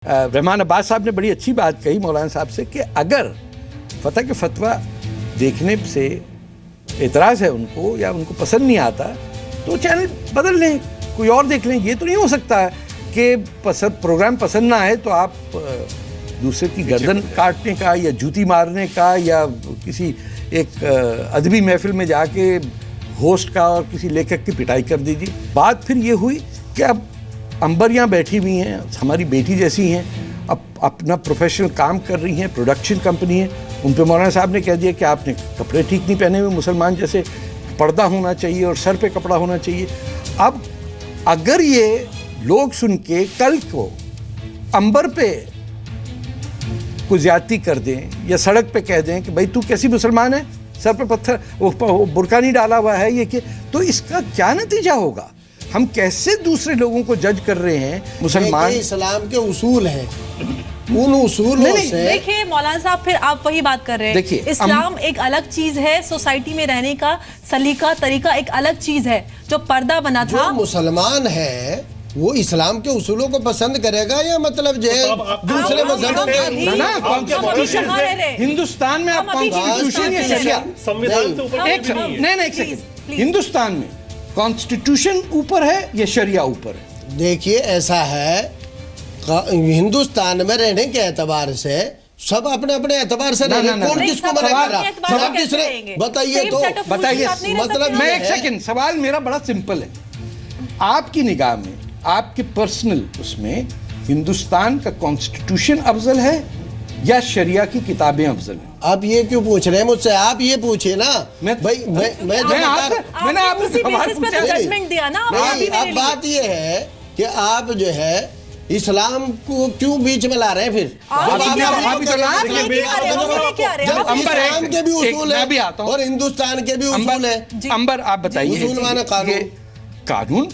رحمان عباس صاحب نے بڑی اچھی بات کہی مولانا صاحب سے کہ اگر فتح کے فتویٰ دیکھنے سے اعتراض ہے ان کو یا ان کو پسند نہیں آتا تو چینل بدل لیں, کوئی اور دیکھ لیں. یہ تو نہیں ہو سکتا کہ پروگرام پسند نہ آئے تو آپ دوسرے کی گردن کاٹنے کا یا جوتی مارنے کا یا کسی ایک ادبی محفل میں جا کے ہوسٹ کا اور کسی لیکھک کی پٹائی کر دیجیے. بات پھر یہ ہوئی کہ اب امبر یہاں بیٹھی ہوئی ہیں, ہماری بیٹی جیسی ہیں, اب اپنا پروفیشنل کام کر رہی ہیں, پروڈکشن کمپنی ہے, ان پہ مولانا صاحب نے کہہ دیا کہ آپ نے کپڑے ٹھیک نہیں پہنے ہوئے, مسلمان جیسے پردہ ہونا چاہیے اور سر پہ کپڑا ہونا چاہیے. اب اگر یہ لوگ سن کے کل کو امبر پہ کوئی زیادتی کر دیں یا سڑک پہ کہہ دیں کہ بھائی تو کیسی مسلمان ہے, سر پہ پتھر برقع نہیں ڈالا ہوا ہے, یہ کہ تو اس کا کیا نتیجہ ہوگا؟ ہم کیسے دوسرے لوگوں کو جج کر رہے ہیں؟ مسلمان اسلام کے اصول ہیں, ان اصولوں سے دیکھیں مولانا صاحب پھر آپ وہی بات کر رہے ہیں. اسلام ایک الگ چیز ہے, سوسائٹی میں رہنے کا سلیقہ طریقہ ایک الگ چیز ہے. جو پردہ بنا تھا, جو مسلمان ہے وہ اسلام کے اصولوں کو پسند کرے گا یا مطلب جو ہے دوسرے مذہبوں ہندوستان میں آپ کانسٹیٹیوشن یا شریعہ, ہندوستان میں کانسٹیٹیوشن اوپر ہے یا شریعہ اوپر ہے؟ دیکھیے ایسا ہے, ہندوستان میں رہنے کے اعتبار سے سب اپنے اپنے اعتبار سے رہنے, کون کس کو منع کر رہا؟ بتائیے تو بتائیے. مطلب میں ایک سیکنڈ, سوال میرا بڑا سمپل ہے. آپ کی نگاہ میں, آپ کے پرسنل اس میں ہندوستان کا کانسٹیٹیوشن افضل ہے یا شریعہ کی کتابیں افضل ہیں؟ آپ یہ کیوں پوچھ رہے ہیں مجھ سے؟ آپ یہ پوچھے نا بھائی, میں نے آپ سے سوال پوچھا. اب بات یہ ہے کہ آپ جو ہے اسلام کو کیوں بیچ میں لا رہے ہیں؟ پھر جب اسلام کے بھی اصول ہیں اور ہندوستان کے بھی اصول ہیں. امبر آپ بتائیے, اصول مانے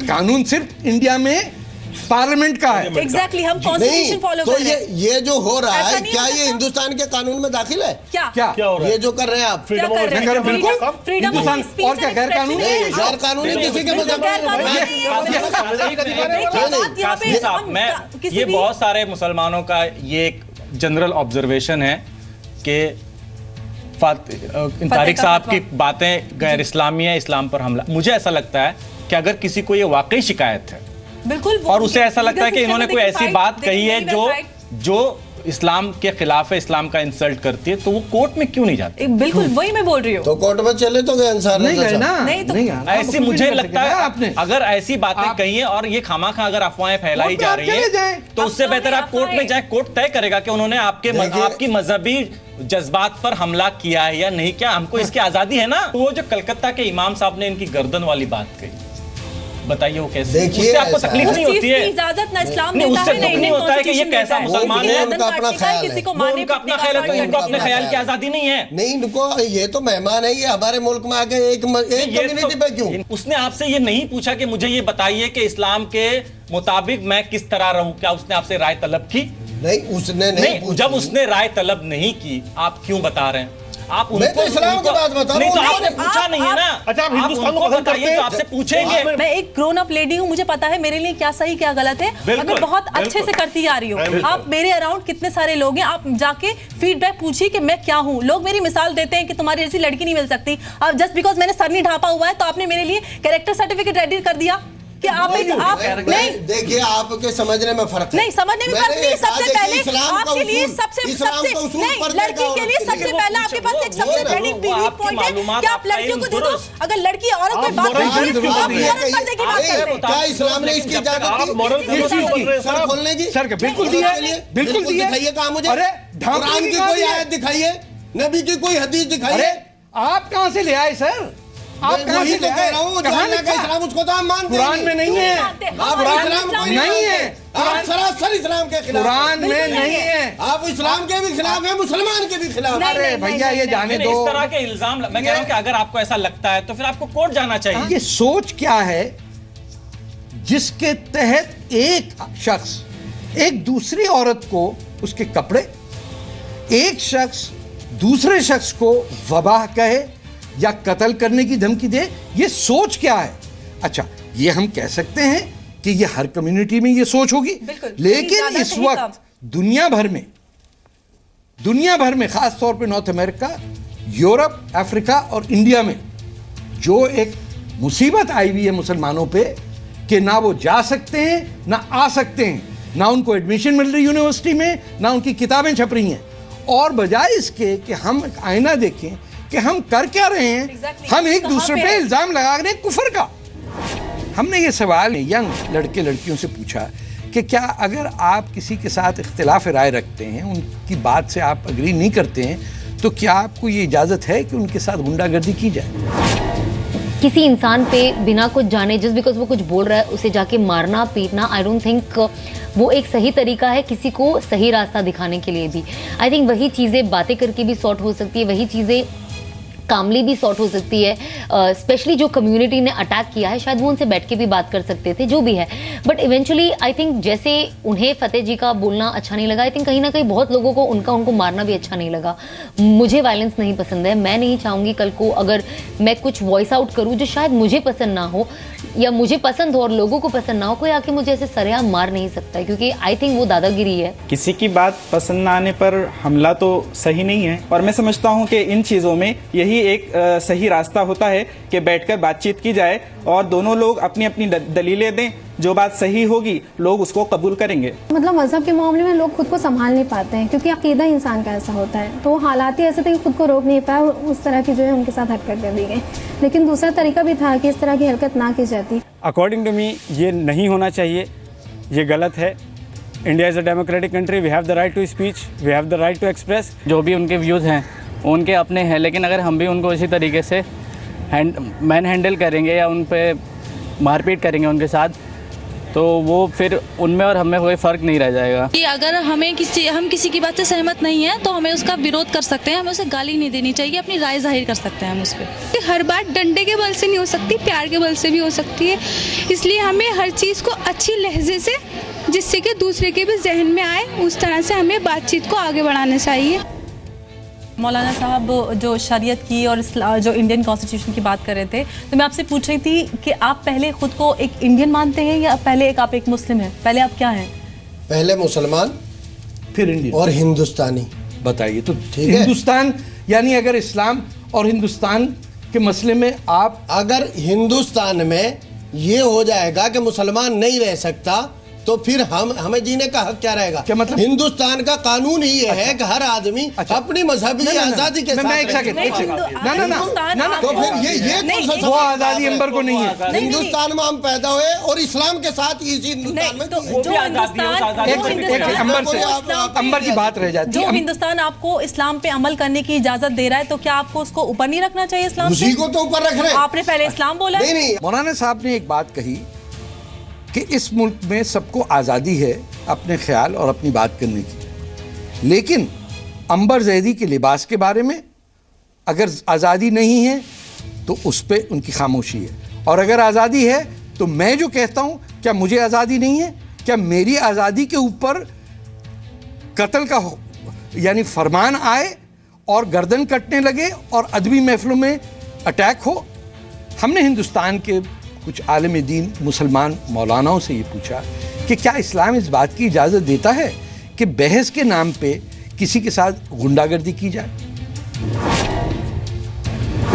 قانون صرف انڈیا میں پارلیمنٹ کا ہے. ایگزیکٹلی, ہم کانسٹیٹیوشن فالو کر رہے ہیں. یہ جو ہو رہا ہے کیا یہ ہندوستان کے قانون میں داخل ہے؟ کیا یہ جو کر رہے ہیں آپ فریڈم آف اسپیچ اور کیا غیر قانونی ہے؟ غیر قانونی کسی کے مذہب میں یہ بہت سارے مسلمانوں کا یہ ایک جنرل آبزرویشن ہے کہ طارق صاحب کی باتیں غیر اسلامی ہیں, اسلام پر حملہ. مجھے ایسا لگتا ہے کہ اگر کسی کو یہ واقعی شکایت ہے بالکل, اور اسے ایسا لگتا ہے کہ انہوں نے کوئی ایسی بات کہی ہے جو اسلام کے خلاف ہے, اسلام کا انسلٹ کرتی ہے, تو وہ کورٹ میں کیوں نہیں جاتے؟ بالکل وہی میں بول رہی ہوں. تو کورٹ میں چلے تو گئے انصار ایسی مجھے لگتا ہے اگر ایسی باتیں کہی ہیں اور یہ خواہ اگر افواہیں پھیلائی جا رہی ہیں تو اس سے بہتر آپ کورٹ میں جائیں. کورٹ طے کرے گا کہ انہوں نے آپ کی مذہبی جذبات پر حملہ کیا ہے یا نہیں کیا. ہم کو اس کی آزادی ہے نا. وہ جو کلکتہ کے امام صاحب نے ان کی گردن والی بات کہی, بتائیے وہ کیسے؟ اس سے آپ کو تکلیف نہیں ہوتی ہے؟ اجازت نہ اسلام نہیں, اس سے دکھ نہیں ہوتا ہے کہ یہ کیسا مسلمان ہے؟ ان کا اپنا خیال ہے, ان کا اپنا خیال ہے, تو ان کو اپنے خیال کی آزادی نہیں ہے. نہیں, ان کو یہ تو مہمان ہے, یہ ہمارے ملک میں آگے ایک کمیونٹی پہ کیوں؟ اس نے آپ سے یہ نہیں پوچھا کہ مجھے یہ بتائیے کہ اسلام کے مطابق میں کس طرح رہوں؟ کیا اس نے آپ سے رائے طلب کی؟ نہیں, اس نے نہیں. جب اس نے رائے طلب نہیں کی, آپ کیوں بتا رہے ہیں؟ آپ میں تو اسلام کی بات بتا رہا ہوں. نہیں تو آپ نے پوچھا نہیں ہے نا. اچھا, آپ ہندوستان کو بتائیے تو آپ سے پوچھیں گے. میں ایک گرون اپ لیڈی ہوں, مجھے پتا ہے میرے لیے کیا صحیح کیا غلط ہے, اور میں بہت اچھے سے کرتی آ رہی ہوں. آپ میرے اراؤنڈ کتنے سارے لوگ ہیں, آپ جا کے فیڈ بیک پوچھیے کہ میں کیا ہوں. لوگ میری مثال دیتے ہیں کہ تمہاری جیسی لڑکی نہیں مل سکتی, اب جسٹ بیکاز میں نے سر نہیں ڈھانپا ہوا ہے تو آپ نے میرے لیے کیریکٹر سرٹیفکیٹ ریڈی کر دیا کہ آپ نہیں. دیکھیے آپ کے سمجھنے میں فرق نہیں, سمجھنے میں فرق نہیں. سب سے پہلے آپ کے لیے سب سے نہیں, لڑکی کے لیے سب سے پہلا آپ کے پاس ایک سب سے بڑی ویک پوائنٹ ہے کہ آپ لڑکیوں کو دے دو. اگر لڑکی عورت میں بات کرتی ہے آپ عورت پردے کی بات کرتے ہیں. کیا اسلام نے اس کی اجازت دی سر کھولنے کی؟ سر بالکل دی ہے, بالکل دی ہے. دکھائیے کہاں مجھے قرآن کی کوئی آیت دکھائیے, نبی کی کوئی حدیث دکھائیے. آپ کہاں سے لے آئے سر؟ آپ کہاں سے تو کہہ رہا ہوں, جاننا کا اسلام اس کو تو ہم مانتے ہیں. قرآن میں نہیں ہے, نہیں ہے. آپ سراسر اسلام کے خلاف, قرآن میں نہیں ہے. آپ اسلام کے بھی خلاف ہیں, مسلمان کے بھی خلاف. ارے بھیا یہ جانے دو. اس طرح کے الزام میں کہہ رہا ہوں کہ اگر آپ کو ایسا لگتا ہے تو پھر آپ کو کورٹ جانا چاہیے. یہ سوچ کیا ہے جس کے تحت ایک شخص ایک دوسری عورت کو اس کے کپڑے, ایک شخص دوسرے شخص کو وبا کہے یا قتل کرنے کی دھمکی دے؟ یہ سوچ کیا ہے؟ اچھا, یہ ہم کہہ سکتے ہیں کہ یہ ہر کمیونٹی میں یہ سوچ ہوگی, لیکن اس وقت دنیا بھر میں خاص طور پہ نارتھ امریکہ، یورپ، افریقہ اور انڈیا میں جو ایک مصیبت آئی ہوئی ہے مسلمانوں پہ کہ نہ وہ جا سکتے ہیں نہ آ سکتے ہیں، نہ ان کو ایڈمیشن مل رہی یونیورسٹی میں، نہ ان کی کتابیں چھپ رہی ہیں، اور بجائے اس کے کہ ہم آئینہ دیکھیں کہ ہم کر کیا رہے ہیں، ہم ایک دوسرے پہ الزام لگا رہے ہیں کفر کا۔ ہم نے یہ سوال ینگ لڑکے لڑکیوں سے پوچھا کہ کیا اگر آپ کسی کے ساتھ اختلاف رائے رکھتے ہیں، ان کی بات سے آپ اگری نہیں کرتے ہیں، تو کیا آپ کو یہ اجازت ہے کہ ان کے ساتھ غنڈہ گردی کی جائے؟ کسی انسان پہ بنا کچھ جانے جسٹ بیکاز وہ کچھ بول رہا ہے اسے جا کے مارنا پیٹنا آئی ڈونٹ تھنک وہ ایک صحیح طریقہ ہے کسی کو صحیح راستہ دکھانے کے لیے بھی. آئی تھنک وہی چیزیں باتیں کر کے بھی سارٹ ہو سکتی ہے, وہی چیزیں کاملی بھی سارٹ ہو سکتی ہے. اسپیشلی جو کمیونٹی نے اٹیک کیا ہے شاید وہ ان سے بیٹھ کے بھی بات کر سکتے تھے, جو بھی ہے. بٹ ایونچولی آئی تھنک جیسے انہیں فتح جی کا بولنا اچھا نہیں لگا, آئی تھنک کہیں نہ کہیں بہت لوگوں کو ان کو مارنا بھی اچھا نہیں لگا. مجھے وائلنس نہیں پسند ہے, میں نہیں چاہوں گی کل کو اگر میں کچھ وائس آؤٹ کروں جو شاید مجھے پسند نہ ہو یا مجھے پسند ہو اور لوگوں کو پسند نہ ہو, کوئی آ کے مجھے ایسے سرعام مار نہیں سکتا ہے, کیونکہ آئی تھنک وہ دادا گیری ہے. کسی کی بات پسند نہ آنے پر حملہ تو صحیح نہیں ہے, اور میں سمجھتا ہوں کہ ان چیزوں میں یہی ایک صحیح راستہ ہوتا ہے کہ بیٹھ کر بات چیت کی جائے اور دونوں لوگ اپنی اپنی دلیلیں دیں, جو بات صحیح ہوگی لوگ اس کو قبول کریں گے. مطلب مذہب کے معاملے میں لوگ خود کو سنبھال نہیں پاتے ہیں کیونکہ عقیدہ انسان کا ایسا ہوتا ہے, تو حالات ہی ایسے تھے کہ خود کو روک نہیں پایا, اس طرح کی جو ہے ان کے ساتھ حرکت کر دی گئی. لیکن دوسرا طریقہ بھی تھا کہ اس طرح کی حرکت نہ کی جاتی. اکارڈنگ ٹو می یہ نہیں ہونا چاہیے, یہ غلط ہے. India is a democratic country, we have the right to speech, we have the right to express. جو بھی ان کے ویوز ہیں ان کے اپنے ہیں, لیکن اگر ہم بھی ان کو اسی طریقے سے مین ہینڈل کریں گے یا ان پہ مار پیٹ کریں گے ان کے ساتھ, تو وہ پھر ان میں اور ہم میں کوئی فرق نہیں رہ جائے گا. کہ اگر ہم کسی کی بات سے سہمت نہیں ہیں تو ہمیں اس کا وروଧ کر سکتے ہیں, ہمیں اسے گالی نہیں دینی چاہیے, اپنی رائے ظاہر کر سکتے ہیں ہم اس پہ. ہر بات ڈنڈے کے بل سے نہیں ہو سکتی, پیار کے بل سے بھی ہو سکتی ہے, اس لیے ہمیں ہر چیز کو اچھی لہجے سے, جس سے کہ دوسرے کے بھی ذہن میں آئے, اس طرح سے ہمیں بات چیت کو آگے بڑھانا چاہیے. مولانا صاحب جو شریعت کی اور جو انڈین کانسٹیٹیوشن کی بات کر رہے تھے, تو میں آپ سے پوچھ رہی تھی کہ آپ پہلے خود کو ایک انڈین مانتے ہیں یا پہلے آپ ایک مسلم ہیں؟ پہلے آپ کیا ہیں؟ پہلے مسلمان پھر انڈین اور ہندوستانی. بتائیے تو ہندوستان یعنی اگر اسلام اور ہندوستان کے مسئلے میں آپ اگر ہندوستان میں یہ ہو جائے گا کہ مسلمان نہیں رہ سکتا تو پھر ہمیں جینے کا حق کیا رہے گا؟ کیا مطلب؟ ہندوستان کا قانون ہی یہ ہے کہ ہر آدمی اپنی مذہبی آزادی کے ساتھ تو پھر یہ وہ آزادی امبر کو نہیں ہے. ہندوستان میں ہم پیدا ہوئے اور اسلام کے ساتھ اسی ہندوستان میں امبر کی بات رہ جاتی ہے. جو ہندوستان آپ کو اسلام پہ عمل کرنے کی اجازت دے رہا ہے, تو کیا آپ کو اس کو اوپر نہیں رکھنا چاہیے اسلام سے؟ اسی کو تو اوپر رکھ رہے ہیں. آپ نے پہلے اسلام بولا. نہیں, مولانا صاحب نے ایک بات کہی کہ اس ملک میں سب کو آزادی ہے اپنے خیال اور اپنی بات کرنے کی, لیکن عنبر زیدی کے لباس کے بارے میں اگر آزادی نہیں ہے تو اس پہ ان کی خاموشی ہے, اور اگر آزادی ہے تو میں جو کہتا ہوں کیا مجھے آزادی نہیں ہے؟ کیا میری آزادی کے اوپر قتل کا یعنی فرمان آئے اور گردن کٹنے لگے اور ادبی محفلوں میں اٹیک ہو؟ ہم نے ہندوستان کے کچھ عالم دین مسلمان مولاناؤں سے یہ پوچھا کہ کیا اسلام اس بات کی اجازت دیتا ہے کہ بحث کے نام پہ کسی کے ساتھ غنڈہ گردی کی جائے؟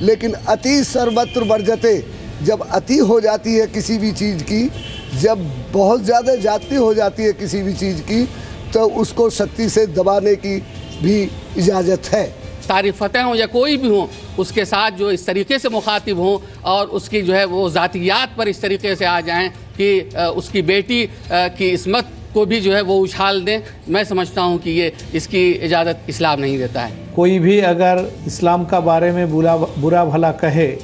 لیکن اتی سروتر ورجتے, جب اتی ہو جاتی ہے کسی بھی چیز کی, جب بہت زیادہ زیادتی ہو جاتی ہے کسی بھی چیز کی, تو اس کو سختی سے دبانے کی بھی اجازت ہے. طارق فتح ہوں یا کوئی بھی ہوں, اس کے ساتھ جو اس طریقے سے مخاطب ہوں اور اس کی جو ہے وہ ذاتیات پر اس طریقے سے آ جائیں کہ اس کی بیٹی کی عصمت کو بھی جو ہے وہ اچھال دیں, میں سمجھتا ہوں کہ یہ اس کی اجازت اسلام نہیں دیتا ہے. کوئی بھی اگر اسلام کا بارے میں برا بھلا کہے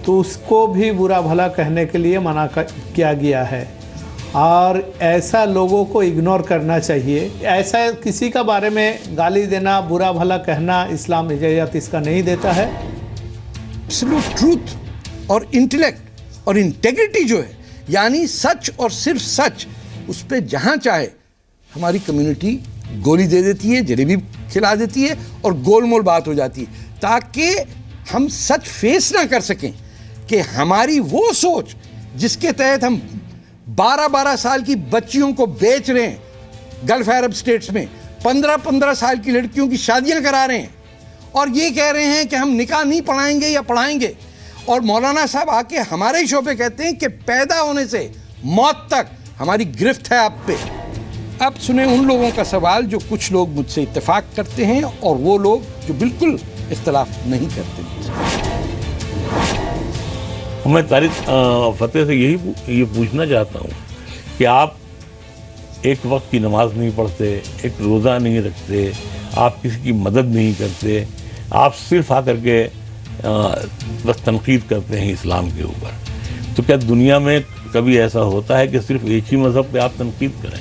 تو اس کو بھی برا بھلا کہنے کے لیے منع کیا گیا ہے, اور ایسا لوگوں کو اگنور کرنا چاہیے. ایسا کسی کا بارے میں گالی دینا, برا بھلا کہنا اسلام اجازت اس کا نہیں دیتا ہے. ایبسولوٹ ٹروتھ اور انٹلیکٹ اور انٹیگریٹی جو ہے, یعنی سچ اور صرف سچ, اس پہ جہاں چاہے ہماری کمیونٹی گولی دے دیتی ہے, جلیبی کھلا دیتی ہے اور گول مول بات ہو جاتی ہے, تاکہ ہم سچ فیس نہ کر سکیں کہ ہماری وہ سوچ جس کے تحت ہم 12-12 سال کی بچیوں کو بیچ رہے ہیں گلف عرب سٹیٹس میں, 15-15 سال کی لڑکیوں کی شادیاں کرا رہے ہیں, اور یہ کہہ رہے ہیں کہ ہم نکاح نہیں پڑھائیں گے یا پڑھائیں گے. اور مولانا صاحب آ کے ہمارے ہی شعبے کہتے ہیں کہ پیدا ہونے سے موت تک ہماری گرفت ہے آپ پہ. اب سنیں ان لوگوں کا سوال جو کچھ لوگ مجھ سے اتفاق کرتے ہیں اور وہ لوگ جو بالکل اختلاف نہیں کرتے. میں طارق فتح سے یہ پوچھنا چاہتا ہوں کہ آپ ایک وقت کی نماز نہیں پڑھتے, ایک روزہ نہیں رکھتے, آپ کسی کی مدد نہیں کرتے, آپ صرف آ کر کے بس تنقید کرتے ہیں اسلام کے اوپر. تو کیا دنیا میں کبھی ایسا ہوتا ہے کہ صرف ایک ہی مذہب پہ آپ تنقید کریں؟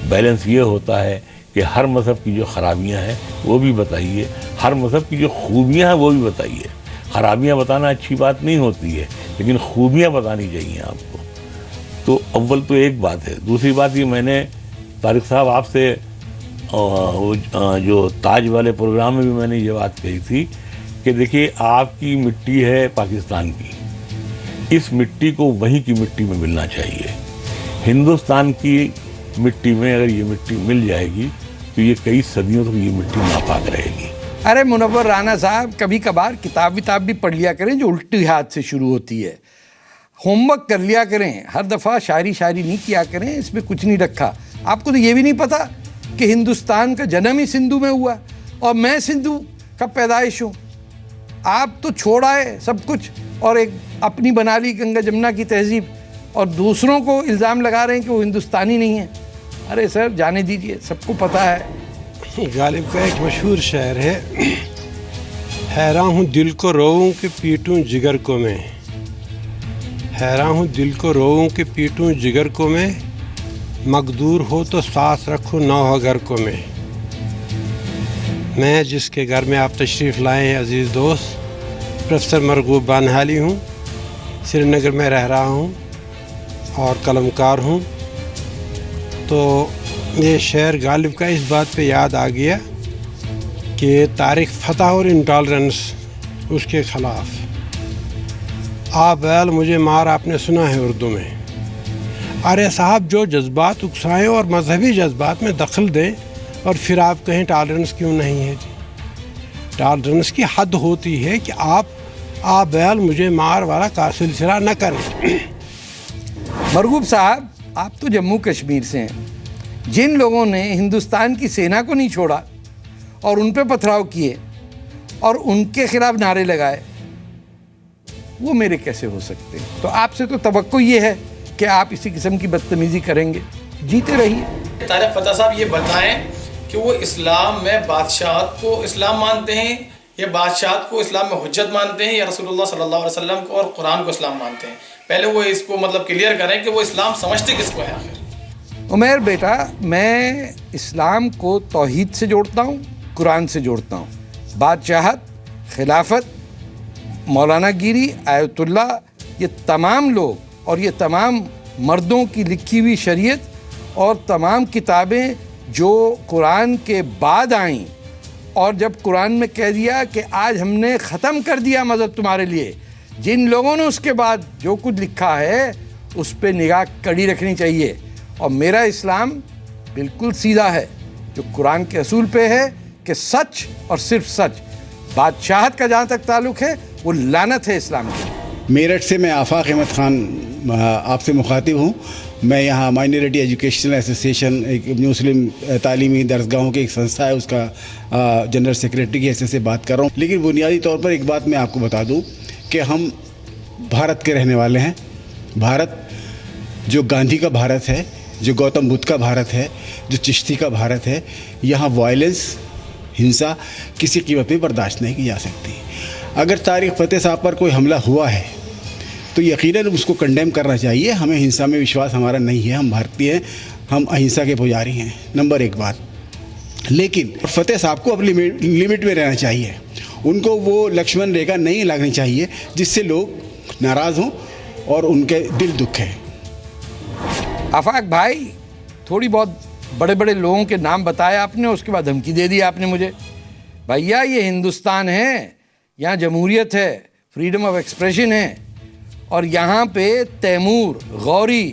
بیلنس یہ ہوتا ہے کہ ہر مذہب کی جو خرابیاں ہیں وہ بھی بتائیے, ہر مذہب کی جو خوبیاں ہیں وہ بھی بتائیے. خرابیاں بتانا اچھی بات نہیں ہوتی ہے, لیکن خوبیاں بتانی چاہیے آپ کو. تو اول تو ایک بات ہے. دوسری بات یہ, میں نے طارق صاحب آپ سے جو تاج والے پروگرام میں بھی میں نے یہ بات کہی تھی کہ دیکھیے آپ کی مٹی ہے پاکستان کی, اس مٹی کو وہیں کی مٹی میں ملنا چاہیے. ہندوستان کی مٹی میں اگر یہ مٹی مل جائے گی تو یہ کئی صدیوں تک یہ مٹی ناپاک رہے گی. ارے منور رانا صاحب, کبھی کبھار کتاب بھی پڑھ لیا کریں جو الٹی ہاتھ سے شروع ہوتی ہے. ہوم ورک کر لیا کریں, ہر دفعہ شاعری نہیں کیا کریں, اس میں کچھ نہیں رکھا. آپ کو تو یہ بھی نہیں پتا کہ ہندوستان کا جنم ہی سندھو میں ہوا اور میں سندھو کا پیدائش ہوں. آپ تو چھوڑا ہے سب کچھ اور ایک اپنی بنا لی گنگا جمنا کی تہذیب, اور دوسروں کو الزام لگا رہے ہیں کہ وہ ہندوستانی نہیں ہیں. ارے سر جانے دیجئے, سب کو پتا ہے. غالب کا ایک مشہور شعر ہے, حیران ہوں دل کو روؤں کہ پیٹوں جگر کو میں, حیران ہوں دل کو روؤں کہ پیٹوں جگر کو مقدور ہو تو ساتھ رکھو نوحہ گھر کو میں جس کے گھر میں آپ تشریف لائے ہیں عزیز دوست, پروفیسر مرغوب بانحالی ہوں, سری نگر میں رہ رہا ہوں اور قلمکار ہوں. تو یہ شعر غالب کا اس بات پہ یاد آ گیا کہ تاریخ فتح اور انٹالرنس اس کے خلاف. آ بیل مجھے مار آپ نے سنا ہے اردو میں. ارے صاحب جو جذبات اکسائیں اور مذہبی جذبات میں دخل دیں اور پھر آپ کہیں ٹالرنس کیوں نہیں ہے. ٹالرنس کی حد ہوتی ہے کہ آپ آ بیل مجھے مار والا کا سلسلہ نہ کریں. مرغوب صاحب آپ تو جموں کشمیر سے ہیں. جن لوگوں نے ہندوستان کی سینا کو نہیں چھوڑا اور ان پہ پتھراؤ کیے اور ان کے خلاف نعرے لگائے, وہ میرے کیسے ہو سکتے ہیں؟ تو آپ سے تو توقع یہ ہے کہ آپ اسی قسم کی بدتمیزی کریں گے. جیتے رہیے. طارق فتح صاحب یہ بتائیں کہ وہ اسلام میں بادشاہت کو اسلام مانتے ہیں یا بادشاہت کو اسلام میں حجت مانتے ہیں یا رسول اللہ صلی اللہ علیہ وسلم کو اور قرآن کو اسلام مانتے ہیں؟ پہلے وہ اس کو کلیئر کریں کہ وہ اسلام سمجھتے کس کو ہے آخر. عمیر بیٹا, میں اسلام کو توحید سے جوڑتا ہوں, قرآن سے جوڑتا ہوں. بادشاہت, خلافت, مولانا گیری, آیت اللہ, یہ تمام لوگ اور یہ تمام مردوں کی لکھی ہوئی شریعت اور تمام کتابیں جو قرآن کے بعد آئیں, اور جب قرآن میں کہہ دیا کہ آج ہم نے ختم کر دیا مذہب تمہارے لیے, جن لوگوں نے اس کے بعد جو کچھ لکھا ہے اس پہ نگاہ کڑی رکھنی چاہیے. اور میرا اسلام بالکل سیدھا ہے جو قرآن کے اصول پہ ہے کہ سچ اور صرف سچ. بادشاہت کا جہاں تک تعلق ہے وہ لعنت ہے اسلام کی. میرٹھ سے میں آفاق احمد خان آپ سے مخاطب ہوں. میں یہاں مائنورٹی ایجوکیشنل ایسوسیشن, ایک مسلم تعلیمی درسگاہوں کی ایک سنستھا ہے, اس کا جنرل سیکریٹری کی حیثیت سے بات کر رہا ہوں. لیکن بنیادی طور پر ایک بات میں آپ کو بتا دوں کہ ہم بھارت کے رہنے والے ہیں. بھارت جو گاندھی کا بھارت ہے, جو گوتم بدھ کا بھارت ہے, جو چشتی کا بھارت ہے, یہاں وائلنس, ہنسا کسی قیمت پہ برداشت نہیں کی جا سکتی. اگر طارق فتح صاحب پر کوئی حملہ ہوا ہے تو یقیناً اس کو کنڈیم کرنا چاہیے. ہمیں ہنسا میں وشواس ہمارا نہیں ہے, ہم بھارتی ہیں, ہم اہنسا کے پجاری ہیں, نمبر ایک بات. لیکن فتح صاحب کو اپنی لمٹ میں رہنا چاہیے. ان کو وہ لکشمن ریکھا نہیں لگنی چاہیے جس سے لوگ ناراض ہوں اور ان کے دل دکھ ہے. آفاق بھائی, تھوڑی بہت بڑے بڑے لوگوں کے نام بتایا آپ نے, اس کے بعد دھمکی دے دی آپ نے مجھے. بھیا یہ ہندوستان ہے, یہاں جمہوریت ہے, فریڈم آف ایکسپریشن ہے, اور یہاں پہ تیمور, غوری,